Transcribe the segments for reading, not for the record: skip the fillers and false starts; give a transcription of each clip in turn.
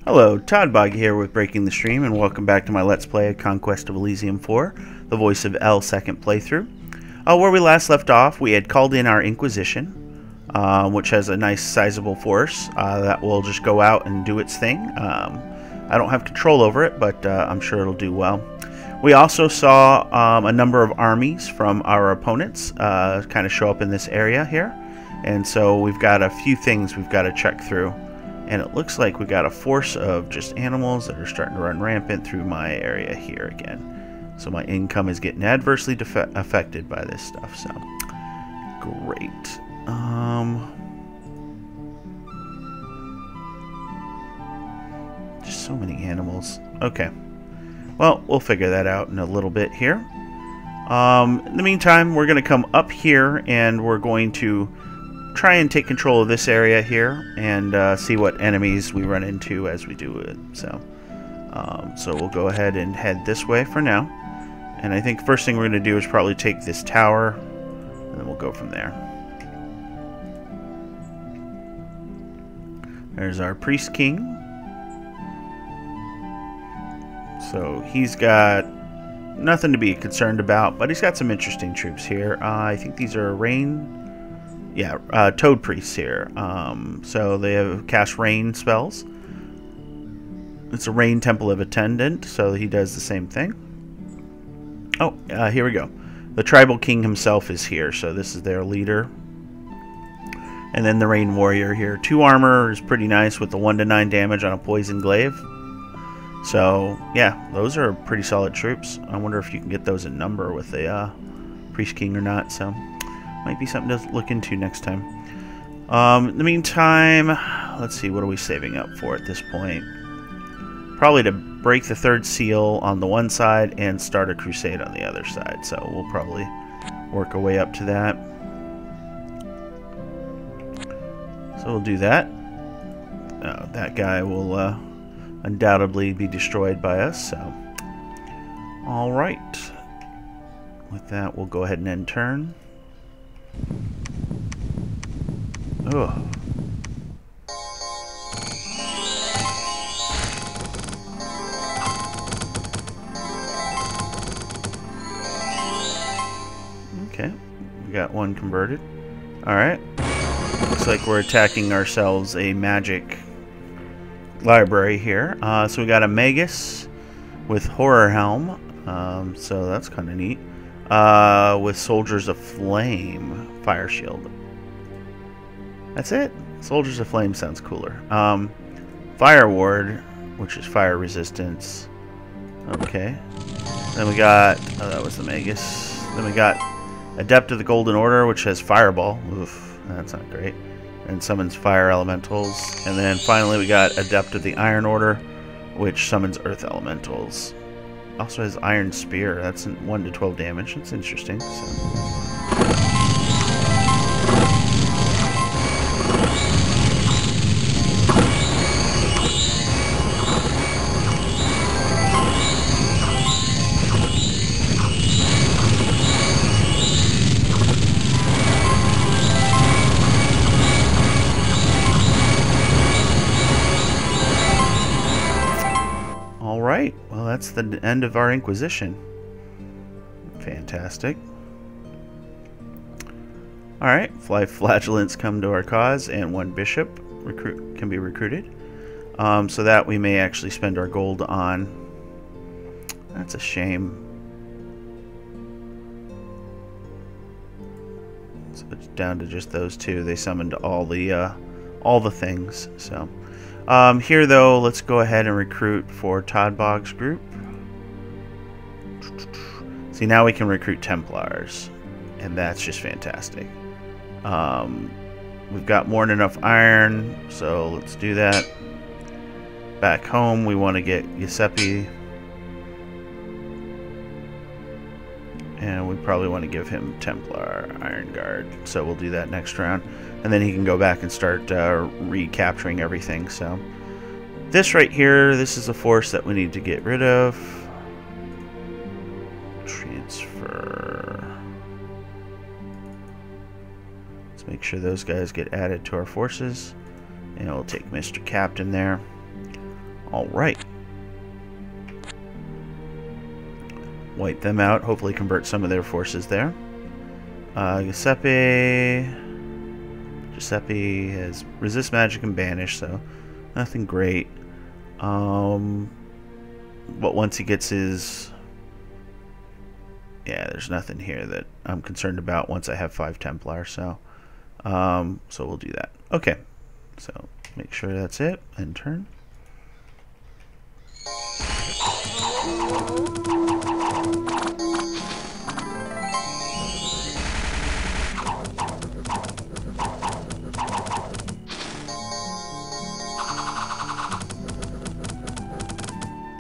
Hello, Toddbog here with Breaking the Stream, and welcome back to my Let's Play of Conquest of Elysium 4, the voice of L second playthrough. Where we last left off, we had called in our Inquisition, which has a nice sizable force that will just go out and do its thing. I don't have control over it, but I'm sure it'll do well. We also saw a number of armies from our opponents kind of show up in this area here, and so we've got a few things we've got to check through. And it looks like we got a force of just animals that are starting to run rampant through my area here again. So my income is getting adversely affected by this stuff. So great. Just so many animals. Okay. Well, we'll figure that out in a little bit here. In the meantime, we're going to come up here and we're going to try and take control of this area here and see what enemies we run into as we do it. So we'll go ahead and head this way for now. And I think first thing we're going to do is probably take this tower, and then we'll go from there. There's our priest king. So he's got nothing to be concerned about, but he's got some interesting troops here. I think these are toad priests here. So they have cast rain spells. It's a rain temple of attendant, so he does the same thing. Oh, here we go. The tribal king himself is here, so this is their leader. And then the rain warrior here. 2 armor is pretty nice with the 1 to 9 damage on a poison glaive. So yeah, those are pretty solid troops. I wonder if you can get those in number with the priest king or not. So might be something to look into next time. In the meantime, let's see, what are we saving up for at this point? Probably to break the 3rd seal on the one side and start a crusade on the other side. So we'll probably work our way up to that. So we'll do that. That guy will undoubtedly be destroyed by us. So, all right. With that, we'll go ahead and end turn. Ugh. Okay, we got one converted. Alright. Looks like we're attacking ourselves a magic library here. So we got a Magus with Horror Helm. So that's kind of neat. With Soldiers of Flame Fire Shield. That's it. Soldiers of Flame sounds cooler. Fire Ward, which is fire resistance. Okay. Then we got, oh, that was the Magus. Then we got Adept of the Golden Order, which has Fireball. Oof, that's not great. And summons fire elementals. And then finally we got Adept of the Iron Order, which summons earth elementals. Also has Iron Spear. That's 1 to 12 damage. That's interesting. So. Alright, well that's the end of our Inquisition. Fantastic. Alright, 5 flagellants come to our cause, and 1 bishop can be recruited. So that we may actually spend our gold on. That's a shame. So it's down to just those 2. They summoned all the things. So. Here though, let's go ahead and recruit for Toddbog's group. See, now we can recruit Templars, and that's just fantastic. We've got more than enough iron, so let's do that. Back home, we want to get Giuseppe, and we probably want to give him Templar Iron Guard, so we'll do that next round. And then he can go back and start recapturing everything. So this right here, this is a force that we need to get rid of. Transfer. Let's make sure those guys get added to our forces. And we'll take Mr. Captain there. Alright. Wipe them out. Hopefully convert some of their forces there. Giuseppe has resist magic and banish, so nothing great. But once he gets his... Yeah, there's nothing here that I'm concerned about once I have 5 Templar, so we'll do that. Okay, so make sure that's it, and turn.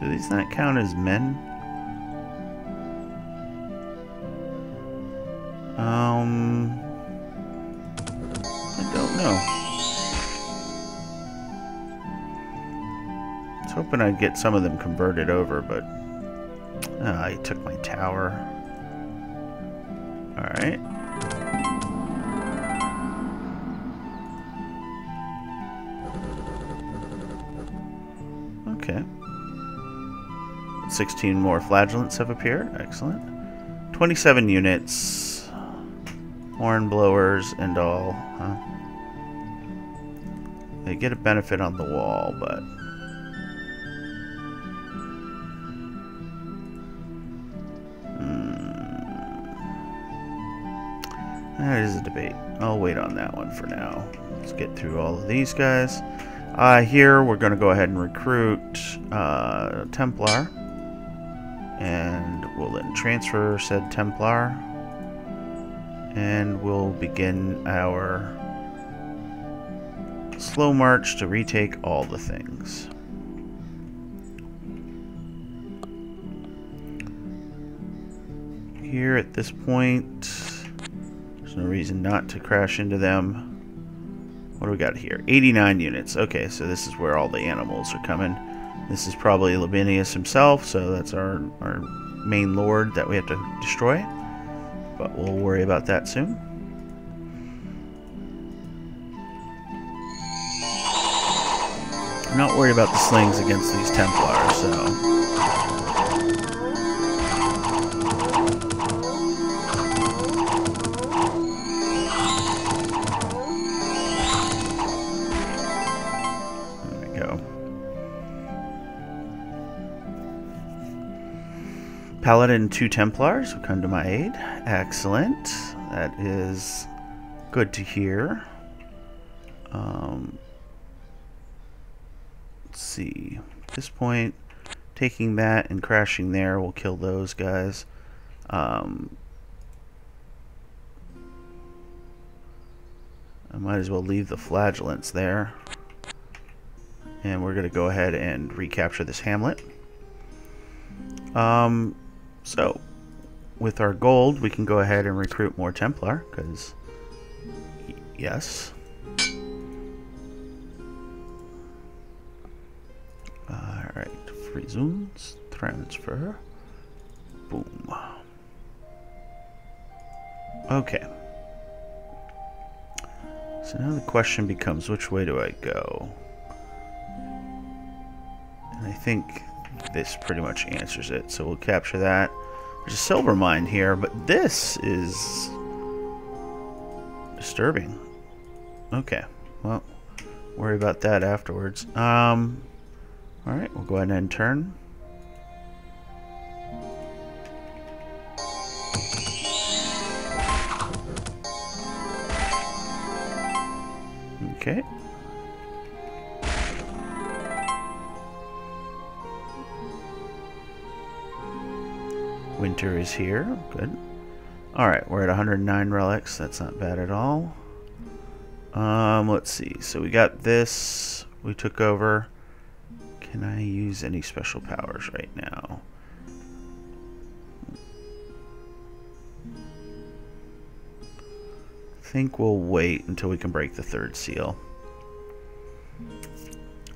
Do these not count as men? I don't know. I was hoping I'd get some of them converted over, but I took my tower. Alright. Okay. 16 more flagellants have appeared. Excellent. 27 units. Horn blowers and all. Huh? They get a benefit on the wall, but... That is a debate. I'll wait on that one for now. Let's get through all of these guys. Here, we're going to go ahead and recruit Templar. And we'll then transfer said Templar. And we'll begin our slow march to retake all the things. Here at this point, there's no reason not to crash into them. What do we got here? 89 units. Okay, so this is where all the animals are coming. This is probably Labinius himself, so that's our main lord that we have to destroy. But we'll worry about that soon. I'm not worried about the slings against these Templars, so... There we go. Paladin 2 Templars will come to my aid. Excellent. That is good to hear. Let's see. At this point, taking that and crashing there will kill those guys. I might as well leave the flagellants there. And we're going to go ahead and recapture this hamlet. So, with our gold, we can go ahead and recruit more Templar, because, yes. Alright, free zones, transfer, boom. Okay. So now the question becomes, which way do I go? And I think this pretty much answers it, so we'll capture that. There's a silver mine here, but this is disturbing. Okay, well, worry about that afterwards. Alright, we'll go ahead and turn. Okay. Winter is here. Good. Alright, we're at 109 relics. That's not bad at all. Let's see. So we got this. We took over. Can I use any special powers right now? I think we'll wait until we can break the third seal.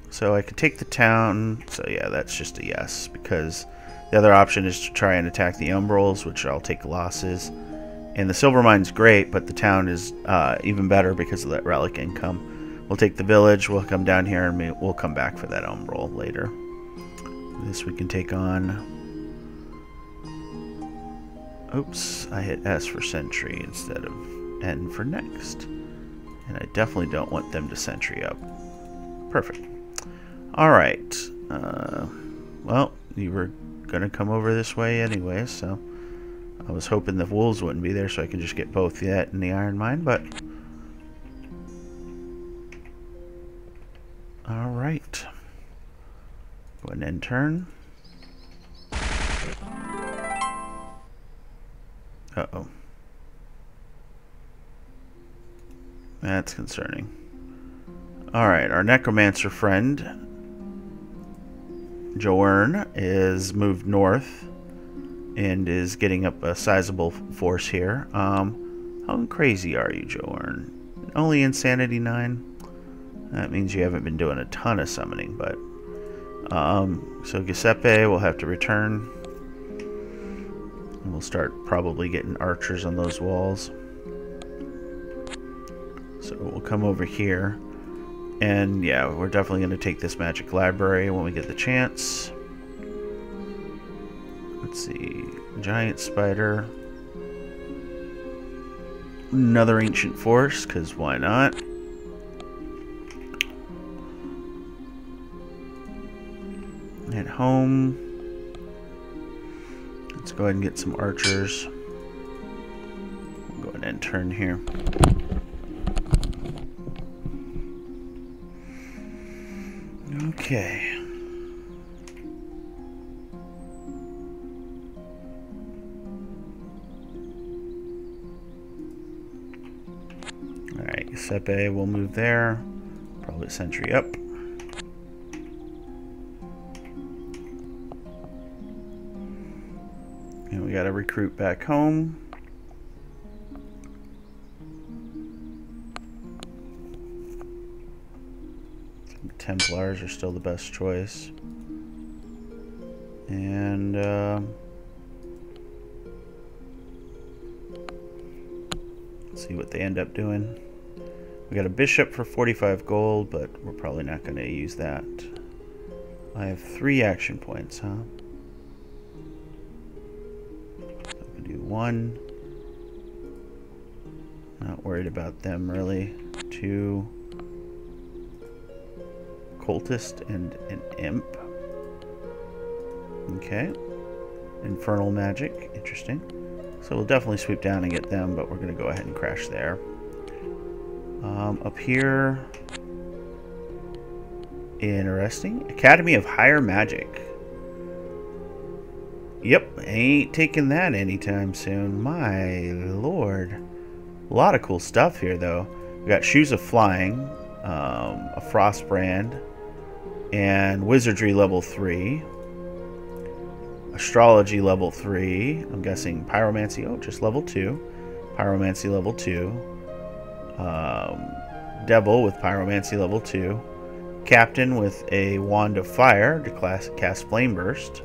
So I could take the town. So yeah, that's just a yes, because the other option is to try and attack the Umbrals, which I'll take losses. And the silver mine's great, but the town is even better because of that relic income. We'll take the village, we'll come down here, and we'll come back for that Umbral later. This we can take on. Oops, I hit S for sentry instead of N for next. And I definitely don't want them to sentry up. Perfect. Alright. Well, you were going to come over this way anyway, so I was hoping the wolves wouldn't be there so I could just get both that and the iron mine, but... Alright. Go ahead and end turn. Uh-oh. That's concerning. Alright, our necromancer friend, Joern, is moved north and is getting up a sizable force here. How crazy are you, Joern? Only Insanity 9? That means you haven't been doing a ton of summoning, but... so Giuseppe will have to return. And we'll start probably getting archers on those walls. So we'll come over here. And yeah, we're definitely going to take this magic library when we get the chance. Let's see. Giant spider. Another ancient force, because why not? At home. Let's go ahead and get some archers. We'll go ahead and turn here. Okay. Alright, Giuseppe will move there. Probably a sentry up. And we got to recruit back home. Templars are still the best choice. And let's see what they end up doing. We got a bishop for 45 gold, but we're probably not going to use that. I have 3 action points, huh? So I can do 1. Not worried about them really. 2. Cultist and an imp. Okay. Infernal magic. Interesting. So we'll definitely sweep down and get them, but we're going to go ahead and crash there. Up here. Interesting. Academy of Higher Magic. Yep. Ain't taking that anytime soon. My lord. A lot of cool stuff here, though. We got Shoes of Flying. A Frost Brand. And Wizardry level 3. Astrology level 3. I'm guessing Pyromancy. Oh, just level 2. Pyromancy level 2. Devil with Pyromancy level 2. Captain with a Wand of Fire to cast Flame Burst.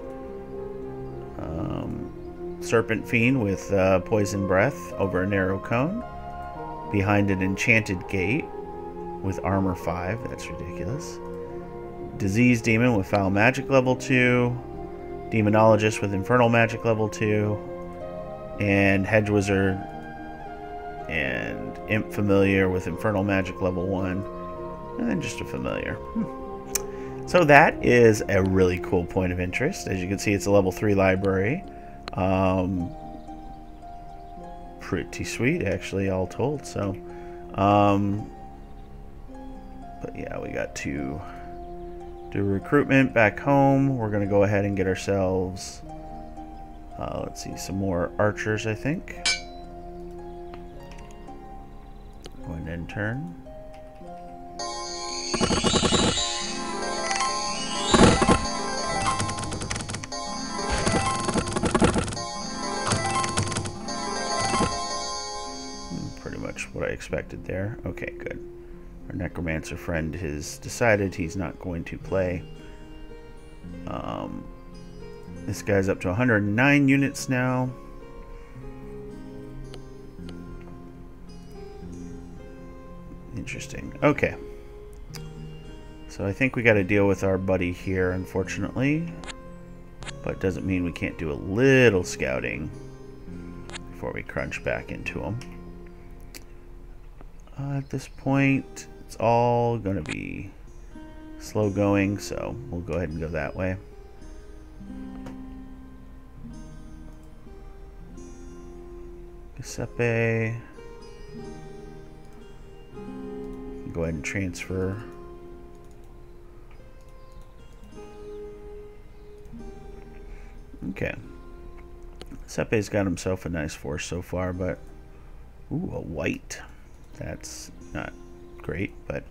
Serpent Fiend with Poison Breath over a narrow cone. Behind an Enchanted Gate with Armor 5. That's ridiculous. Disease Demon with Foul Magic level 2. Demonologist with Infernal Magic level 2. And Hedge Wizard and Imp Familiar with Infernal Magic level 1. And then just a Familiar. So that is a really cool point of interest. As you can see, it's a level 3 library. Pretty sweet, actually, all told. So, but yeah, we got to do recruitment back home. We're going to go ahead and get ourselves, let's see, some more archers, I think. Go ahead and turn. Pretty much what I expected there. Okay, good. Our necromancer friend has decided he's not going to play. This guy's up to 109 units now. Interesting. Okay. So I think we got to deal with our buddy here, unfortunately. But doesn't mean we can't do a little scouting before we crunch back into them. At this point, it's all going to be slow going, so we'll go ahead and go that way. Giuseppe. Go ahead and transfer. Okay. Giuseppe's got himself a nice force so far, but ooh, a white. That's not great, but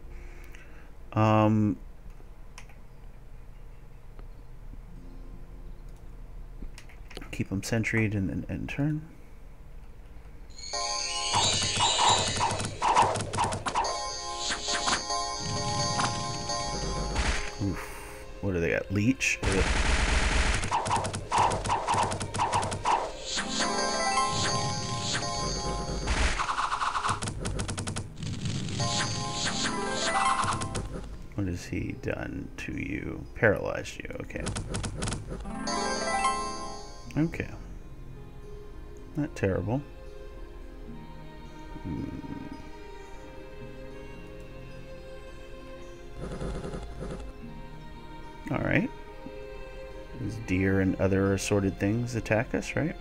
keep them sentried and then end turn. Oof. What do they got? Leech? What has he done to you? Paralyzed you. Okay. Okay. Not terrible. Alright. These deer and other assorted things attack us, right?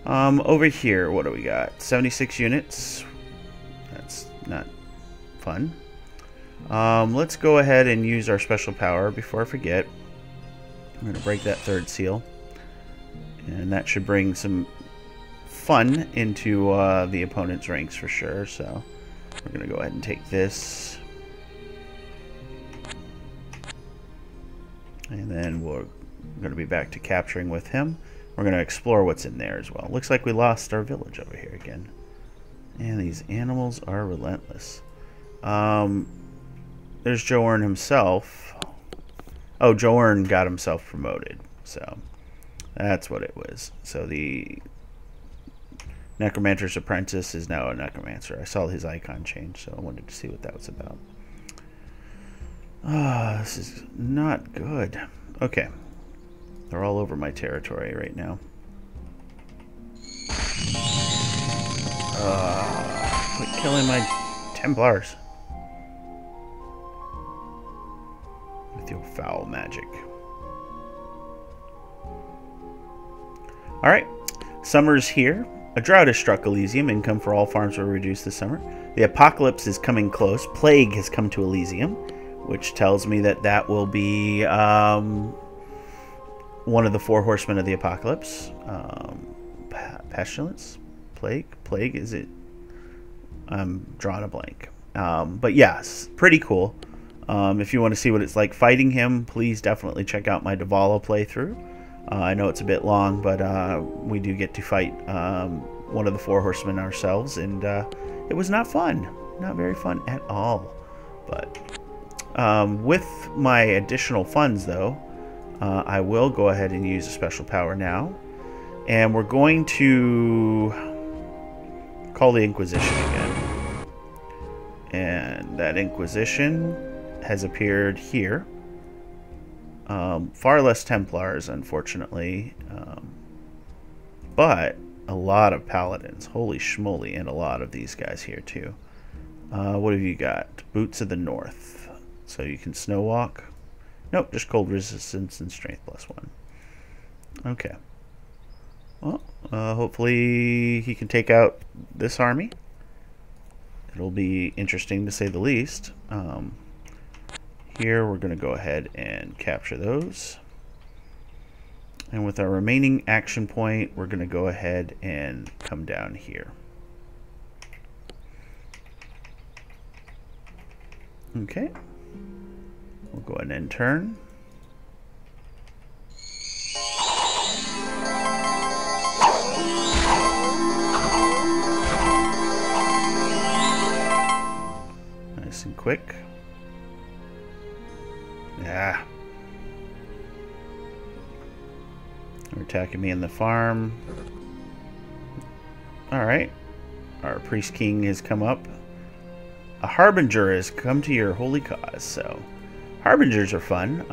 Over here, what do we got? 76 units. That's not fun. Let's go ahead and use our special power before I forget. I'm going to break that third seal. And that should bring some fun into the opponent's ranks for sure. So we're going to go ahead and take this. And then we're going to be back to capturing with him. We're going to explore what's in there as well. Looks like we lost our village over here again. And these animals are relentless. There's Joern himself. Oh, Joern got himself promoted. So that's what it was. So the Necromancer's Apprentice is now a Necromancer. I saw his icon change, so I wanted to see what that was about. Ah, this is not good. Okay. They're all over my territory right now. Quit killing my Templars with your foul magic. Alright. Summer's here. A drought has struck Elysium. Income for all farms will reduce this summer. The apocalypse is coming close. Plague has come to Elysium, which tells me that that will be one of the four horsemen of the apocalypse. Pestilence? Plague? Plague, is it? I'm drawing a blank. But yes, pretty cool. If you want to see what it's like fighting him, please definitely check out my Davala playthrough. I know it's a bit long, but we do get to fight one of the four horsemen ourselves, and it was not fun. Not very fun at all. But with my additional funds, though, I will go ahead and use a special power now. And we're going to call the Inquisition again. And that Inquisition has appeared here. Far less Templars, unfortunately. But a lot of Paladins. Holy schmoly, and a lot of these guys here, too. What have you got? Boots of the North. So you can snow walk. Nope, just cold resistance and strength +1. Okay. Well, hopefully he can take out this army. It'll be interesting to say the least. Here we're going to go ahead and capture those. And with our remaining action point, we're going to go ahead and come down here. Okay. We'll go ahead and turn. Nice and quick. Yeah. They're attacking me in the farm. Alright. Our Priest King has come up. A Harbinger has come to your holy cause, so Harbingers are fun.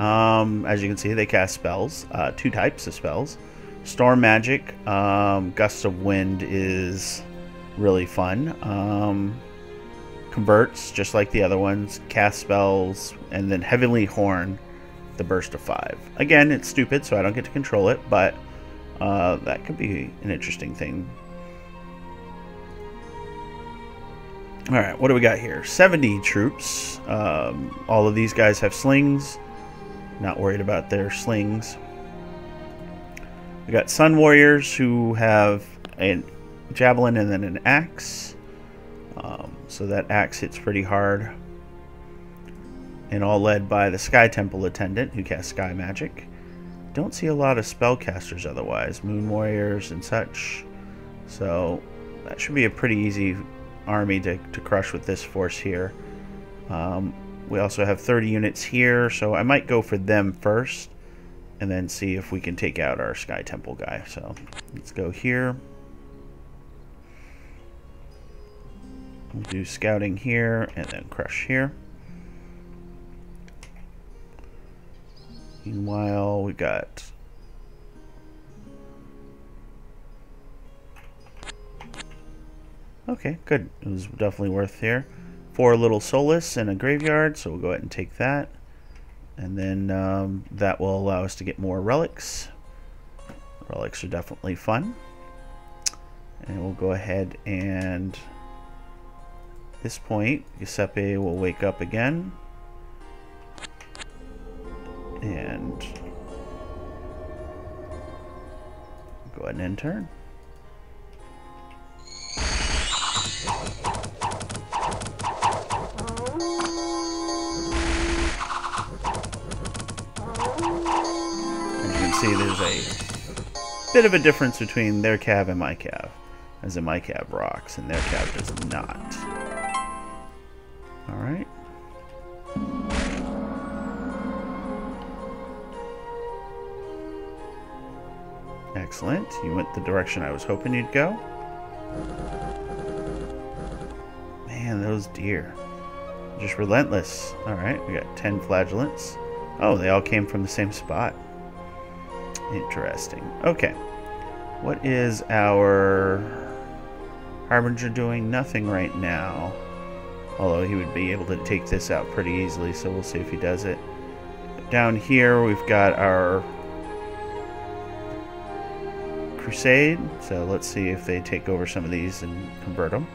As you can see, they cast spells. 2 types of spells. Storm magic. Gust of wind is really fun. Converts, just like the other ones. Cast spells. And then Heavenly Horn, the burst of 5. Again, it's stupid, so I don't get to control it, but that could be an interesting thing. Alright, what do we got here? 70 troops. All of these guys have slings. Not worried about their slings. We got Sun Warriors who have a javelin and then an axe. So that axe hits pretty hard. And all led by the Sky Temple Attendant who casts Sky Magic. Don't see a lot of spellcasters otherwise. Moon Warriors and such. So that should be a pretty easy army to crush with this force here. We also have 30 units here, so I might go for them first and then see if we can take out our Sky Temple guy. So let's go here. We'll do scouting here and then crush here. Meanwhile, we got okay, good. It was definitely worth here. 4 little Solace and a graveyard, so we'll go ahead and take that. And then that will allow us to get more relics. Relics are definitely fun. And we'll go ahead and at this point, Giuseppe will wake up again. And go ahead and end turn. See, there's a bit of a difference between their cav and my cav, as in my cav rocks and their cav does not. Alright. Excellent. You went the direction I was hoping you'd go. Man, those deer. Just relentless. Alright, we got 10 flagellants. Oh, they all came from the same spot. Interesting. Okay. What is our Harbinger doing? Nothing right now. Although he would be able to take this out pretty easily, so we'll see if he does it. Down here we've got our Crusade. So let's see if they take over some of these and convert them.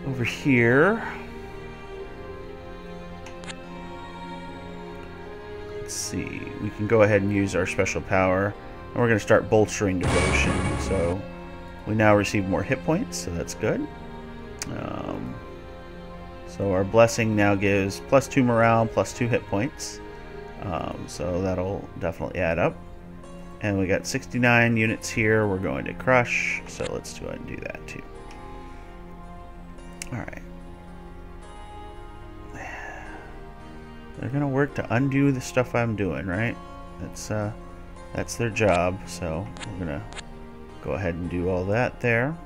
Over here, let's see, we can go ahead and use our special power, and we're going to start bolstering devotion. So we now receive more hit points, so that's good. So our blessing now gives +2 morale, +2 hit points. So that'll definitely add up. And we got 69 units here. We're going to crush, so let's go ahead and do that too. Alright. They're gonna work to undo the stuff I'm doing, right? That's their job, so we're gonna go ahead and do all that there.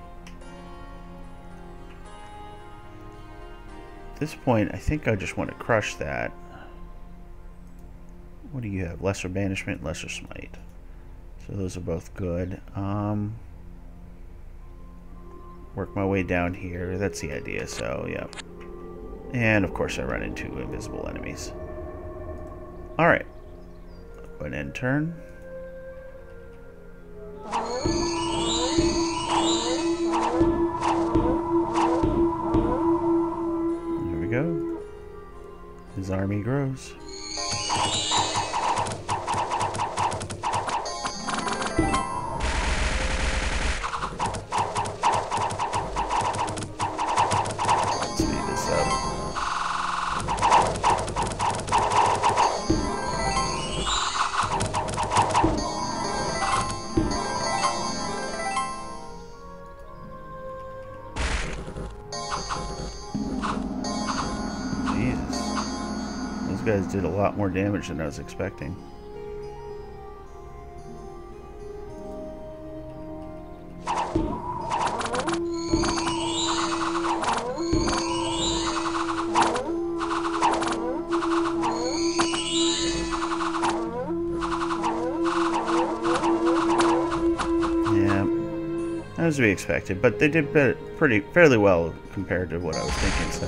At this point, I think I just want to crush that. What do you have? Lesser Banishment, Lesser Smite. So those are both good. Work my way down here. That's the idea, so yeah. And of course I run into invisible enemies. Alright. Go ahead and end turn. There we go. His army grows. Guys did a lot more damage than I was expecting. As we expected, but they did fairly well compared to what I was thinking, so.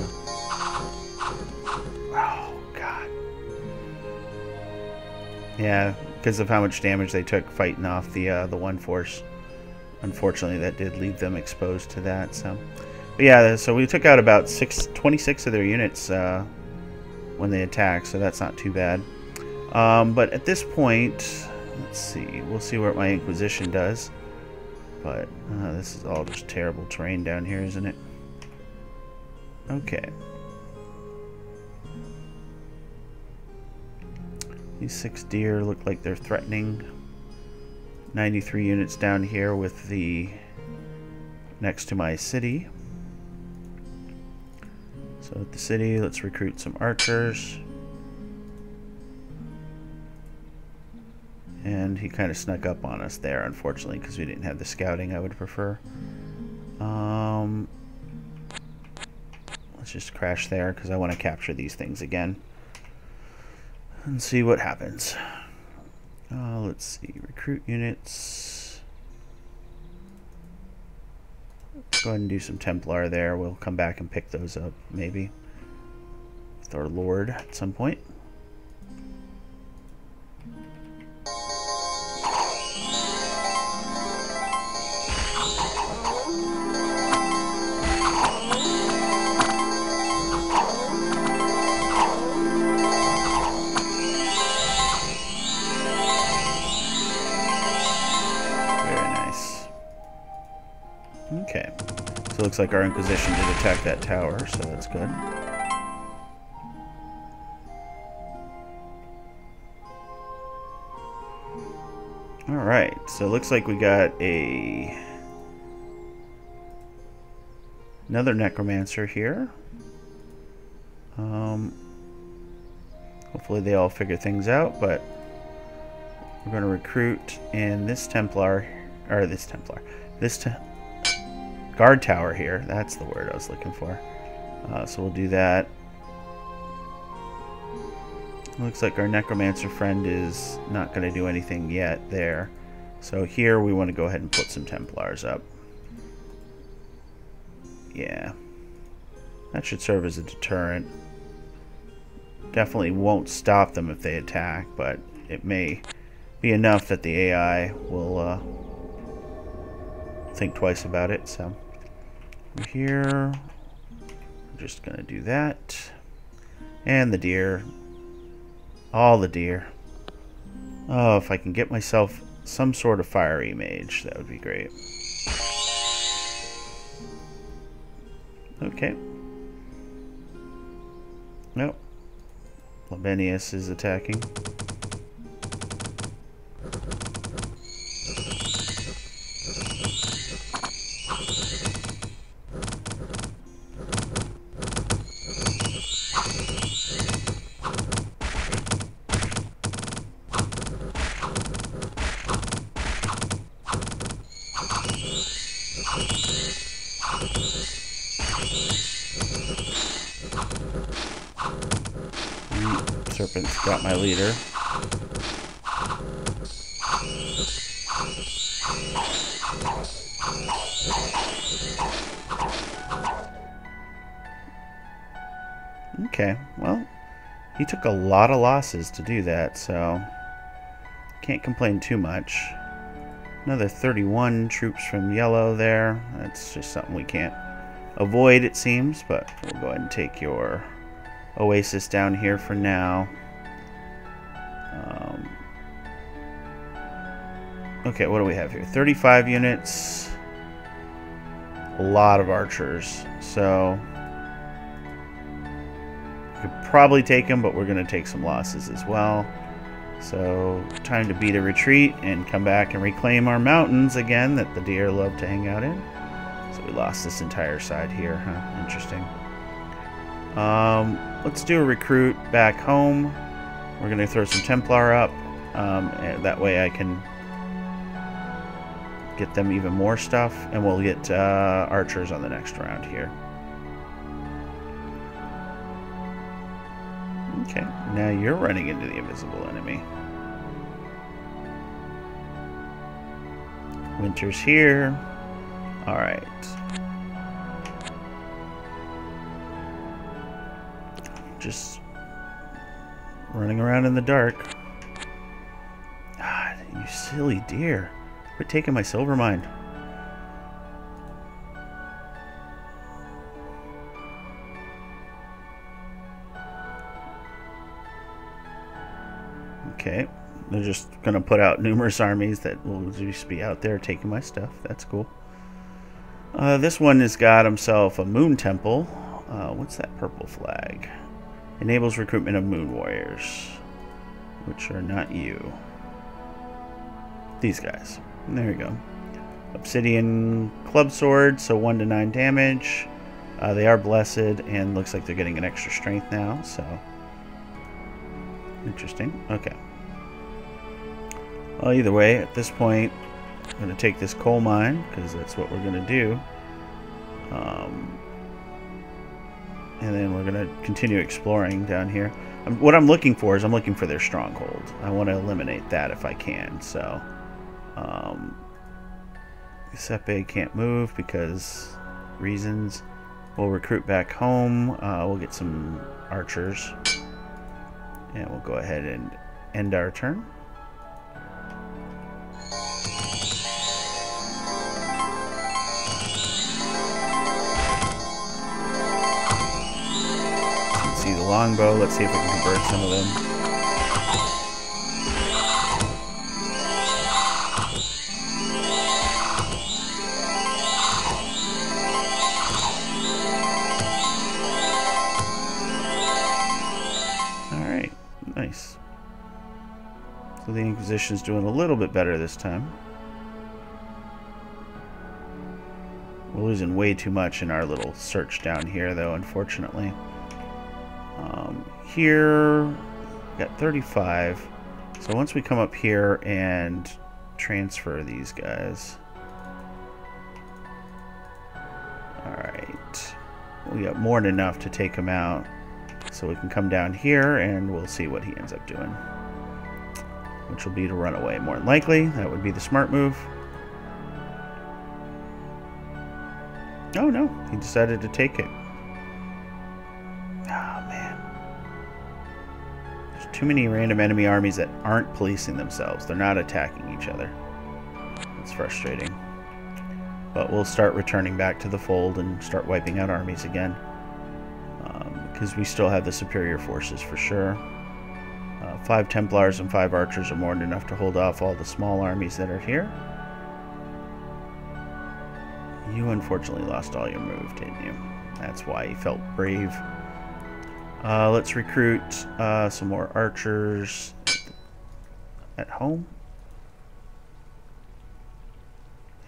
Oh, God. Yeah, because of how much damage they took fighting off the one force. Unfortunately, that did leave them exposed to that, so. But yeah, so we took out about 26 of their units when they attacked, so that's not too bad. But at this point, let's see. We'll see what my Inquisition does. But this is all just terrible terrain down here, isn't it? Okay. These 6 deer look like they're threatening. 93 units down here with the next to my city. So at the city, let's recruit some archers. And he kind of snuck up on us there, unfortunately, because we didn't have the scouting I would prefer. Let's just crash there, because I want to capture these things again. And see what happens. Let's see, recruit units. Let's go ahead and do some Templar there. We'll come back and pick those up, maybe. With our Lord at some point. Okay, so it looks like our Inquisition did attack that tower, so that's good. Alright, so it looks like we got another Necromancer here. Hopefully they all figure things out, but we're going to recruit in this guard tower here. That's the word I was looking for. So we'll do that. Looks like our Necromancer friend is not going to do anything yet there. So here we want to go ahead and put some Templars up. Yeah. That should serve as a deterrent. Definitely won't stop them if they attack, but it may be enough that the AI will think twice about it. So here, I'm just going to do that. And the deer. All the deer. Oh, if I can get myself some sort of fiery mage, that would be great. Okay. Nope. Labenius is attacking. Serpent's got my leader. Okay, well, he took a lot of losses to do that, so can't complain too much. Another 31 troops from yellow there. That's just something we can't avoid, it seems, but we'll go ahead and take your Oasis down here for now. Okay, what do we have here? 35 units. A lot of archers. So we could probably take them, but we're going to take some losses as well. So time to beat a retreat and come back and reclaim our mountains again that the deer love to hang out in. So we lost this entire side here, huh? Interesting. Let's do a recruit back home. We're going to throw some Templar up. And that way I can get them even more stuff. And we'll get archers on the next round here. Okay, now you're running into the invisible enemy. Winter's here. Alright. Just running around in the dark. God, you silly deer. Quit taking my silver mine. Okay. They're just going to put out numerous armies that will just be out there taking my stuff. That's cool. This one has got himself a moon temple. What's that purple flag? Enables recruitment of moon warriors, which are not you. These guys. There you go. Obsidian club sword, so 1 to 9 damage. They are blessed, and looks like they're getting an extra strength now, so interesting. Okay. Well, either way, at this point, I'm going to take this coal mine, because that's what we're going to do. And then we're going to continue exploring down here. What I'm looking for is I'm looking for their stronghold. I want to eliminate that if I can. So, Giuseppe can't move because reasons. We'll recruit back home. We'll get some archers. And we'll go ahead and end our turn. See the longbow. Let's see if we can convert some of them. Alright, nice. So the Inquisition's doing a little bit better this time. We're losing way too much in our little search down here, though, unfortunately. Here, got 35. So once we come up here and transfer these guys. Alright. We got more than enough to take him out. So we can come down here and we'll see what he ends up doing. Which will be to run away, more than likely. That would be the smart move. Oh no, he decided to take it. Too many random enemy armies that aren't policing themselves. They're not attacking each other. It's frustrating. But we'll start returning back to the fold and start wiping out armies again. Because we still have the superior forces for sure. 5 Templars and 5 Archers are more than enough to hold off all the small armies that are here. You unfortunately lost all your move, didn't you? That's why you felt brave. Let's recruit some more archers at home.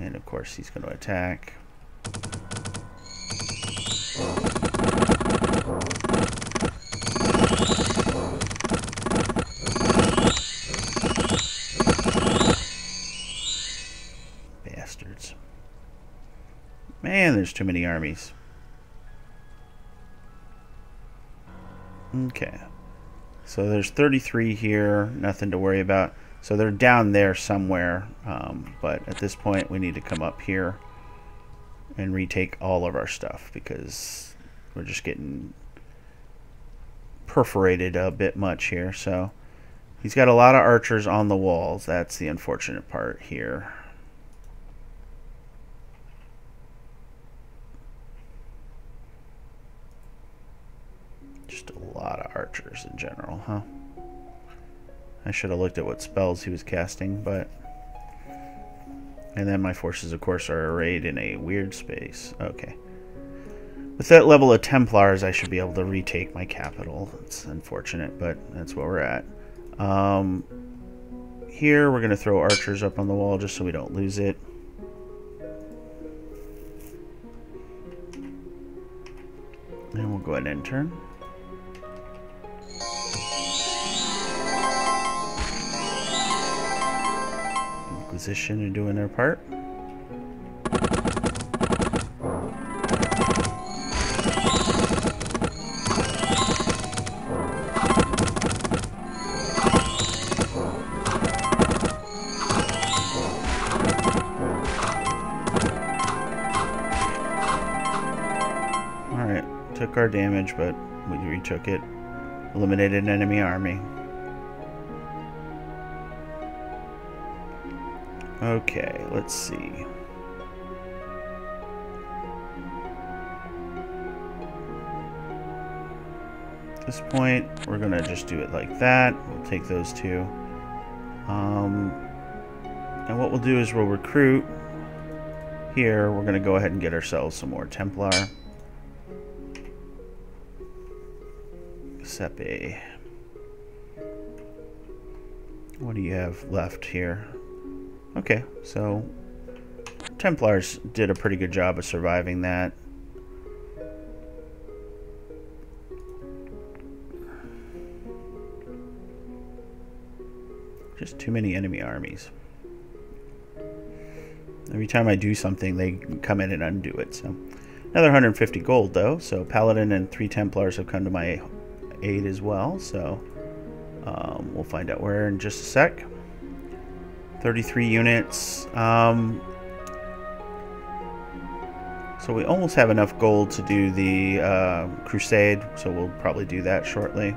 And of course he's going to attack. Bastards. Man, there's too many armies. Okay, so there's 33 here, nothing to worry about. So they're down there somewhere, but at this point we need to come up here and retake all of our stuff because we're just getting perforated a bit much here. So he's got a lot of archers on the walls. That's the unfortunate part here. Just a lot of archers in general, huh? I should have looked at what spells he was casting, but... And then my forces, of course, are arrayed in a weird space. Okay. With that level of Templars, I should be able to retake my capital. It's unfortunate, but that's where we're at. Here, we're going to throw archers up on the wall just so we don't lose it. And we'll go ahead and end turn. Inquisition are doing their part. took our damage, but we retook it. Eliminated an enemy army. Okay, let's see. At this point, we're gonna just do it like that. We'll take those two. And what we'll do is we'll recruit. Here, we're gonna go ahead and get ourselves some more Templar. Sepe. What do you have left here? Okay, so Templars did a pretty good job of surviving that. Just too many enemy armies. Every time I do something, they come in and undo it. So another 150 gold, though. So Paladin and 3 Templars have come to my aid as well. So we'll find out where in just a sec. 33 units. So we almost have enough gold to do the crusade. So we'll probably do that shortly.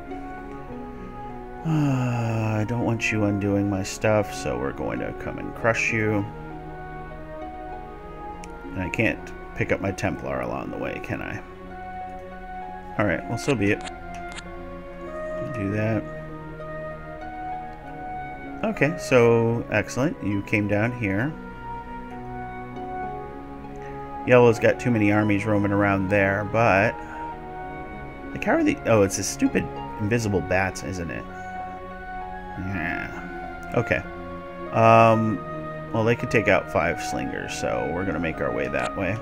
I don't want you undoing my stuff, so we're going to come and crush you. And I can't pick up my Templar along the way, can I? Alright, well, so be it. Do that. Okay, so excellent. You came down here. Yellow's got too many armies roaming around there, but... Like, how are the... Oh, it's the stupid invisible bats, isn't it? Yeah. Okay. Well, they could take out 5 slingers, so we're going to make our way that way.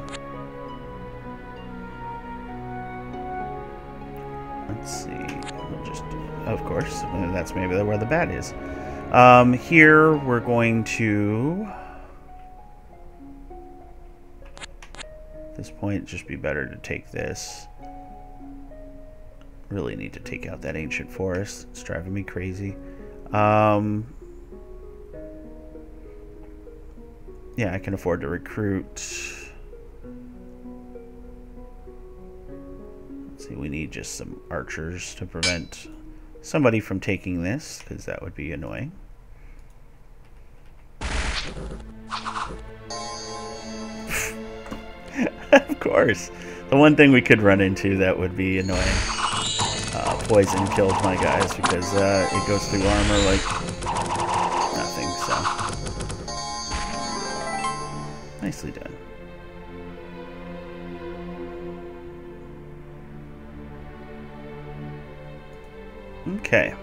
Let's see. We'll just do... Of course. That's maybe where the bat is. Here, we're going to... At this point, it'd just be better to take this. Really need to take out that ancient forest. It's driving me crazy. Yeah, I can afford to recruit. Let's see, we need just some archers to prevent somebody from taking this, because that would be annoying. Of course. The one thing we could run into that would be annoying. Poison killed my guys because it goes through armor like nothing, so. Nicely done. Okay.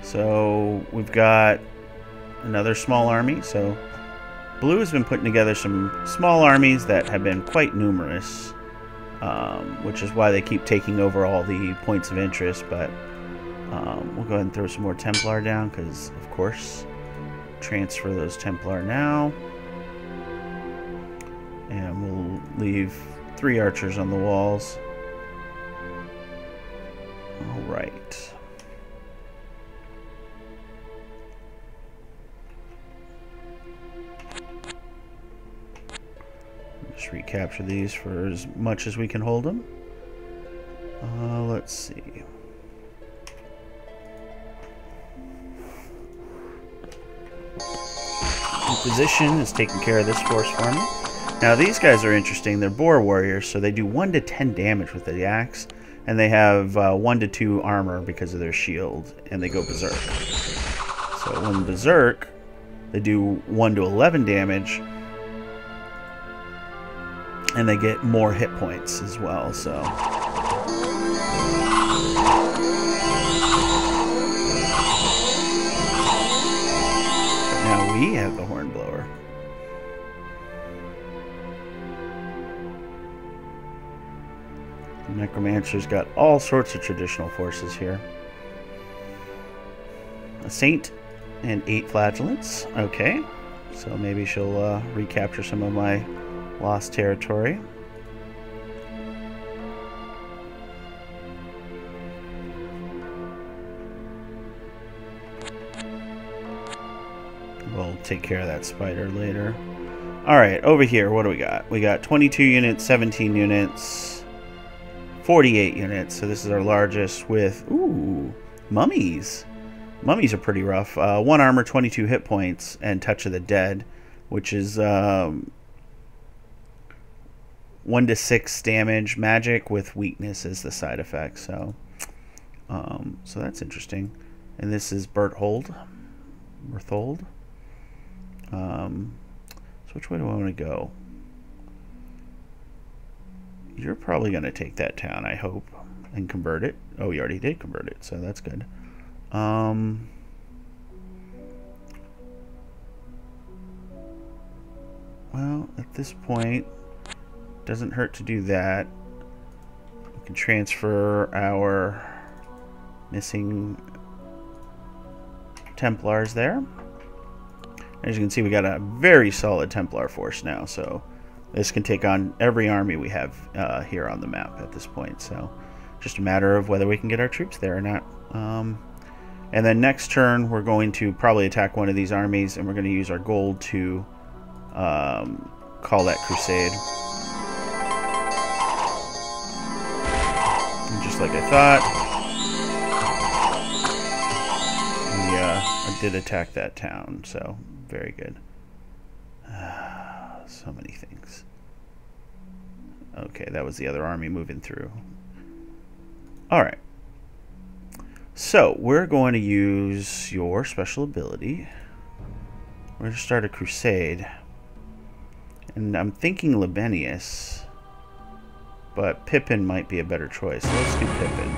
So we've got another small army. So Blue has been putting together some small armies that have been quite numerous. Which is why they keep taking over all the points of interest, but we'll go ahead and throw some more Templar down, because, of course, transfer those Templar now. And we'll leave 3 archers on the walls. Alright. Just recapture these for as much as we can hold them. Let's see. Inquisition is taking care of this force for me. Now these guys are interesting. They're boar warriors, so they do 1 to 10 damage with the axe, and they have 1 to 2 armor because of their shield, and they go berserk. So when berserk, they do 1 to 11 damage, and they get more hit points as well. So now we have the hornblower. The necromancer's got all sorts of traditional forces here. A saint and 8 flagellants. Okay, so maybe she'll recapture some of my lost territory. We'll take care of that spider later. Alright, over here, what do we got? We got 22 units, 17 units. 48 units. So this is our largest with, ooh, mummies. Mummies are pretty rough. 1 armor, 22 hit points, and Touch of the Dead, which is 1 to 6 damage magic with weakness as the side effect. So, so that's interesting. And this is Berthold. So which way do I want to go? You're probably going to take that town, I hope, and convert it. Oh, you already did convert it, so that's good. Well, at this point, doesn't hurt to do that. We can transfer our missing Templars there. As you can see, we got a very solid Templar force now, so this can take on every army we have here on the map at this point. So just a matter of whether we can get our troops there or not. And then next turn, we're going to probably attack one of these armies, and we're going to use our gold to call that crusade. And just like I thought, I did attack that town, so very good. So many things. Okay, that was the other army moving through. Alright. So, we're going to use your special ability. We're going to start a crusade. And I'm thinking Libenius, but Pippin might be a better choice. So let's do Pippin.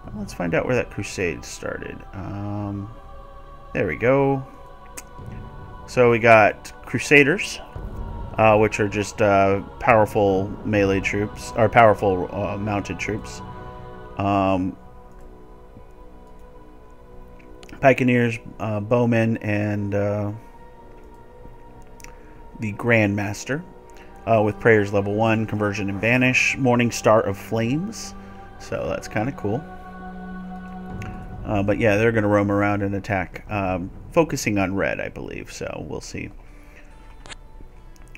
Well, let's find out where that crusade started. There we go. So we got Crusaders, which are just powerful melee troops, or powerful mounted troops. Pikeneers, Bowmen, and the Grandmaster, with Prayers level 1, Conversion and Banish, Morning Star of Flames. So that's kind of cool. But yeah, they're going to roam around and attack, focusing on red, I believe. So we'll see.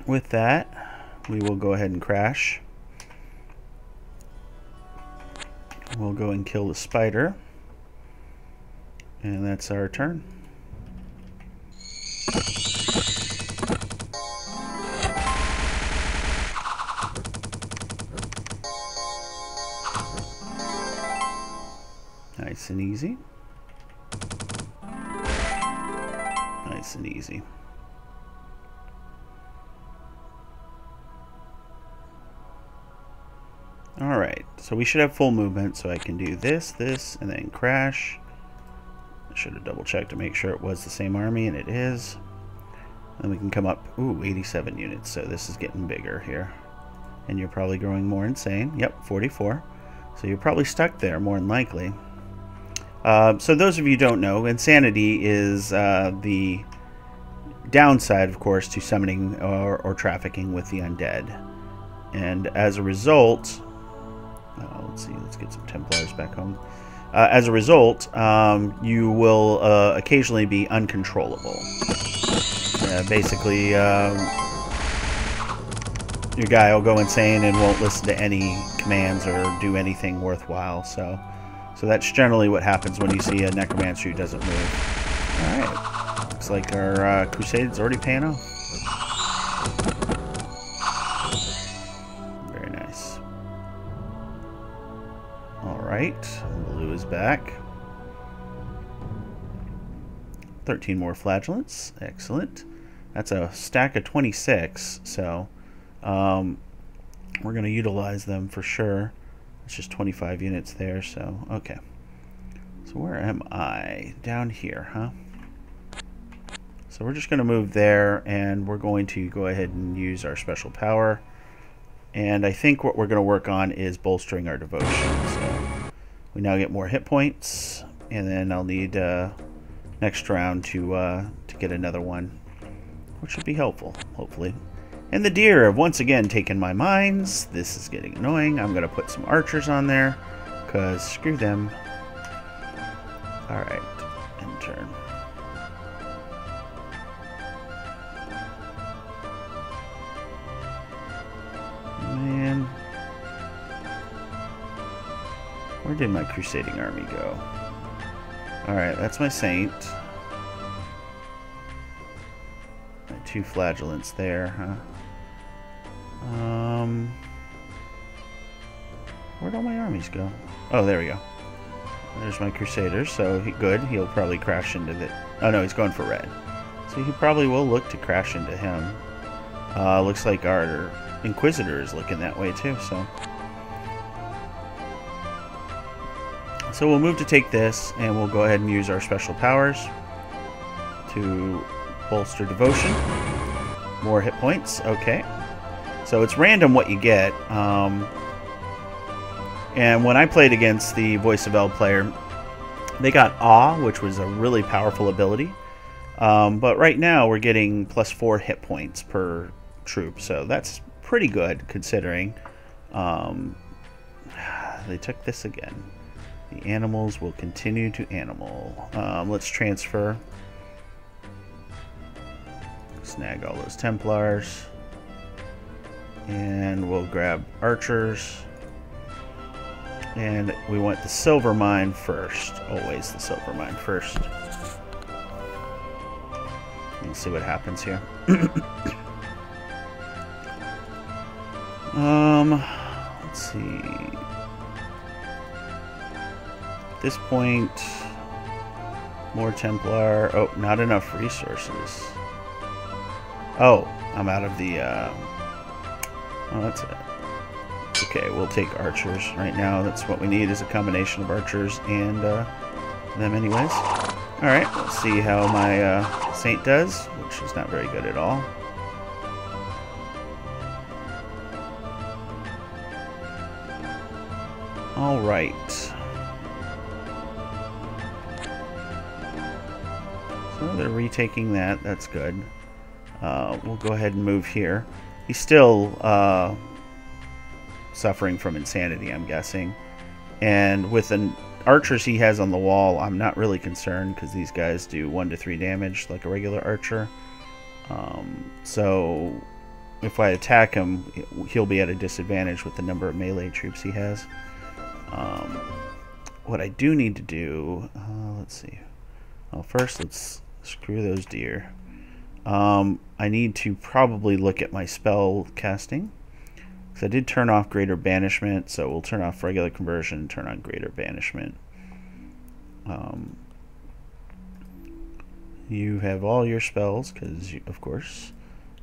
With that, we will go ahead and crash. We'll go and kill the spider. And that's our turn. Nice and easy. Nice and easy. Alright, so we should have full movement, so I can do this, and then crash. I should have double checked to make sure it was the same army, and it is. Then we can come up, ooh, 87 units, so this is getting bigger here. And you're probably growing more insane. Yep, 44. So you're probably stuck there, more than likely. So those of you who don't know, insanity is the downside, of course, to summoning or trafficking with the undead. And as a result, let's see, let's get some Templars back home. As a result, you will occasionally be uncontrollable. Basically, your guy will go insane and won't listen to any commands or do anything worthwhile. So that's generally what happens when you see a necromancer who doesn't move. Alright, looks like our crusade is already paying off. Very nice. Alright, blue is back. 13 more flagellants, excellent. That's a stack of 26, so we're going to utilize them for sure. It's just 25 units there, so okay. So where am I? Down here, huh? So we're just going to move there, and we're going to go ahead and use our special power. And I think what we're going to work on is bolstering our devotion. So we now get more hit points, and then I'll need next round to get another one, which should be helpful, hopefully. And the deer have once again taken my mines. This is getting annoying. I'm going to put some archers on there, because screw them. Alright, end turn. Man. Where did my crusading army go? Alright, that's my saint. My 2 flagellants there, huh? Where'd all my armies go? Oh, there we go. There's my crusaders, so good. He'll probably crash into the... Oh no, he's going for red. So he probably will look to crash into him. Looks like our inquisitor is looking that way too, so... So we'll move to take this, and we'll go ahead and use our special powers to bolster devotion. More hit points, okay. So it's random what you get. And when I played against the Voice of El player, they got Awe, which was a really powerful ability. But right now we're getting +4 hit points per troop, so that's pretty good considering. They took this again. The animals will continue to animal. Let's transfer. Snag all those Templars. And we'll grab archers. And we want the silver mine first. Always the silver mine first. Let's see what happens here. Let's see. At this point, more Templar. Oh, not enough resources. Oh, I'm out of the... oh, that's it. Okay, we'll take archers right now. That's what we need, is a combination of archers and them anyways. Alright, let's see how my saint does, which is not very good at all. Alright. So they're retaking that. That's good. We'll go ahead and move here. He's still... suffering from insanity, I'm guessing. And with the archers he has on the wall, I'm not really concerned because these guys do 1 to 3 damage like a regular archer. So if I attack him, he'll be at a disadvantage with the number of melee troops he has. What I do need to do, let's see. Well, first let's screw those deer. I need to probably look at my spell casting. I did turn off Greater Banishment, so we'll turn off Regular Conversion and turn on Greater Banishment. You have all your spells, because, of course,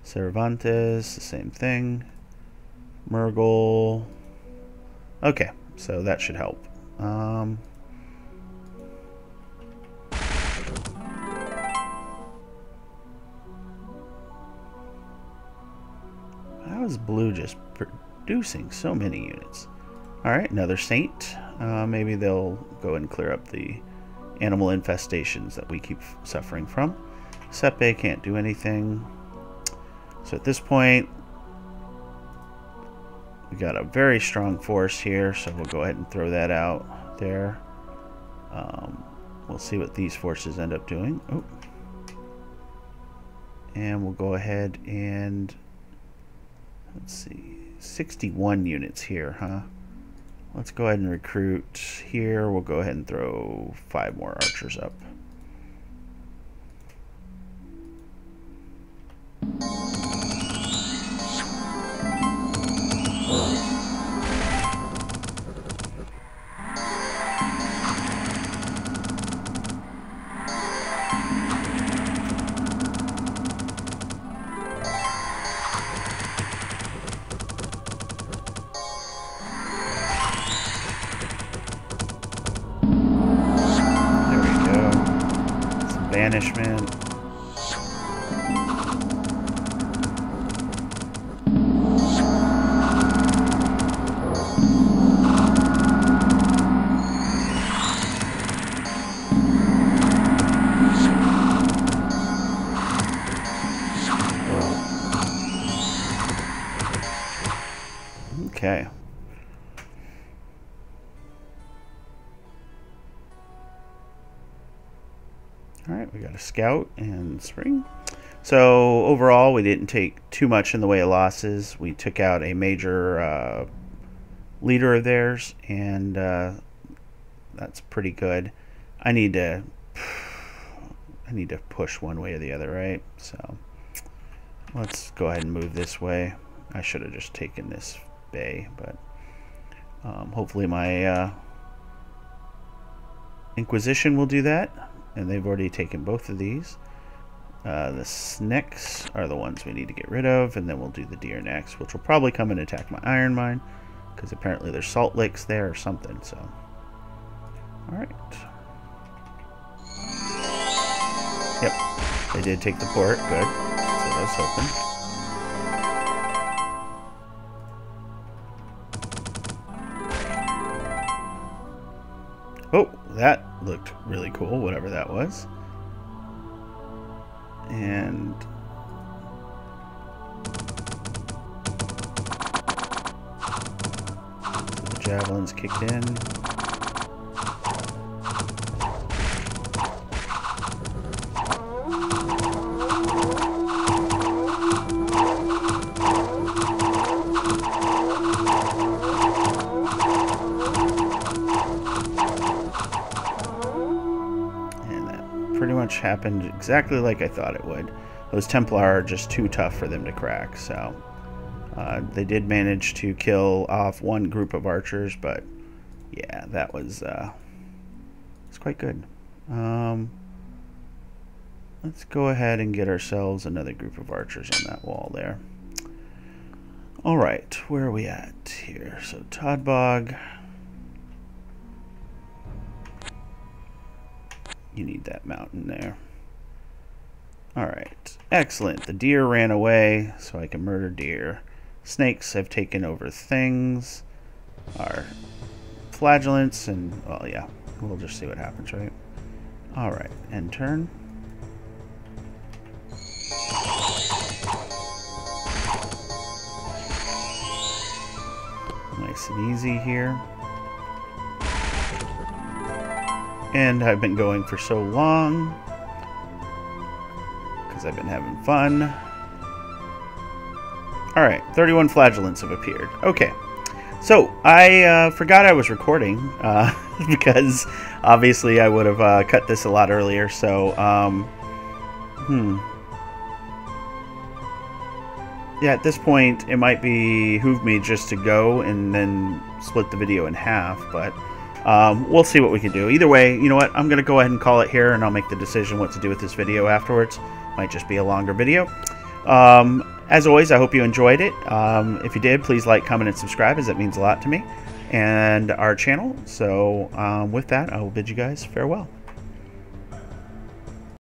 Cervantes, the same thing. Murgle. Okay, so that should help. How is blue just producing so many units? Alright, another saint. Maybe they'll go and clear up the animal infestations that we keep suffering from. Sepe can't do anything. So at this point, we got a very strong force here, so we'll go ahead and throw that out there. We'll see what these forces end up doing. Oh. And we'll go ahead and... let's see, 61 units here, huh? Let's go ahead and recruit here. We'll go ahead and throw 5 more archers up. Banishment. Okay. Alright, we got a scout and spring. So overall, we didn't take too much in the way of losses. We took out a major leader of theirs, and That's pretty good. I need to push one way or the other, right? So let's go ahead and move this way. I should have just taken this bay, but hopefully my Inquisition will do that, and they've already taken both of these. The snakes are the ones we need to get rid of, and then we'll do the deer next, which will probably come and attack my iron mine, because apparently there's salt licks there or something. So, all right. Yep, they did take the port. Good. That's what I was hoping. Oh, that looked really cool, whatever that was. And the javelins kicked in. Pretty much happened exactly like I thought it would. Those Templar are just too tough for them to crack, so they did manage to kill off one group of archers, but yeah, that was it's quite good. Let's go ahead and get ourselves another group of archers on that wall there. Alright, where are we at here? So Todbog, you need that mountain there. Alright, excellent. The deer ran away, so I can murder deer. Snakes have taken over things. Our flagellants, and, well, yeah, we'll just see what happens, right? Alright, end turn. Nice and easy here. And I've been going for so long because I've been having fun. Alright, 31 flagellants have appeared. Okay, so I forgot I was recording because obviously I would have cut this a lot earlier. So, yeah, at this point it might behoove me just to go and then split the video in half, but we'll see what we can do. Either way, you know what? I'm going to go ahead and call it here, and I'll make the decision what to do with this video afterwards. Might just be a longer video. As always, I hope you enjoyed it. If you did, please like, comment, and subscribe, as it means a lot to me and our channel. So with that, I will bid you guys farewell.